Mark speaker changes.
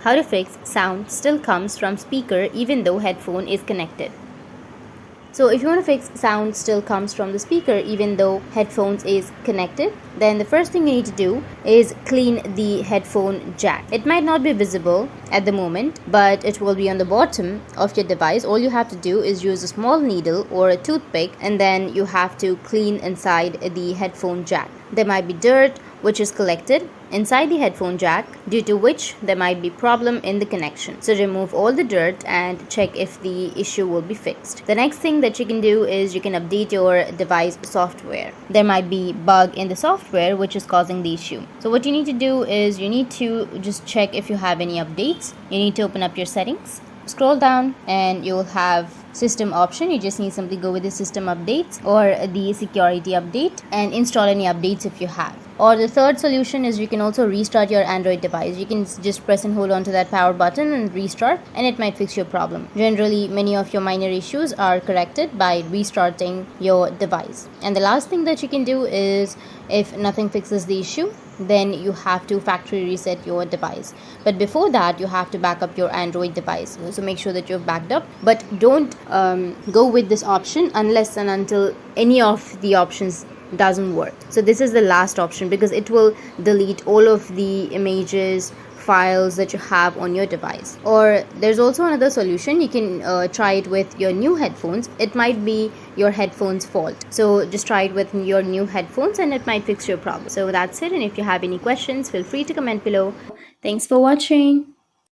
Speaker 1: how to fix sound still comes from speaker even though headphone is connected. So if you want to fix sound still comes from the speaker even though headphones is connected, then the first thing you need to do is clean the headphone jack. It might not be visible at the moment, but it will be on the bottom of your device. All you have to do is use a small needle or a toothpick, and then you have to clean inside the headphone jack. There might be dirt which is collected inside the headphone jack, due to which there might be problem in the connection. So remove all the dirt and check if the issue will be fixed. The next thing that you can do is you can update your device software. There might be bug in the software which is causing the issue. So what you need to do is you need to just check if you have any updates. You need to open up your settings, scroll down, and you'll have system option. You just need to simply go with the system updates or the security update and install any updates if you have. Or the third solution is you can also restart your Android device. You can just press and hold on to that power button and restart, and it might fix your problem. Generally, many of your minor issues are corrected by restarting your device. And the last thing that you can do is, if nothing fixes the issue, then you have to factory reset your device. But before that, you have to back up your Android device. So make sure that you've backed up, but don't go with this option unless and until any of the options doesn't work. So this is the last option because it will delete all of the images, files that you have on your device. Or there's also another solution. You can try it with your new headphones. It might be your headphones fault, so just try it with your new headphones and it might fix your problem. So that's it, and if you have any questions, feel free to comment below. Thanks for watching.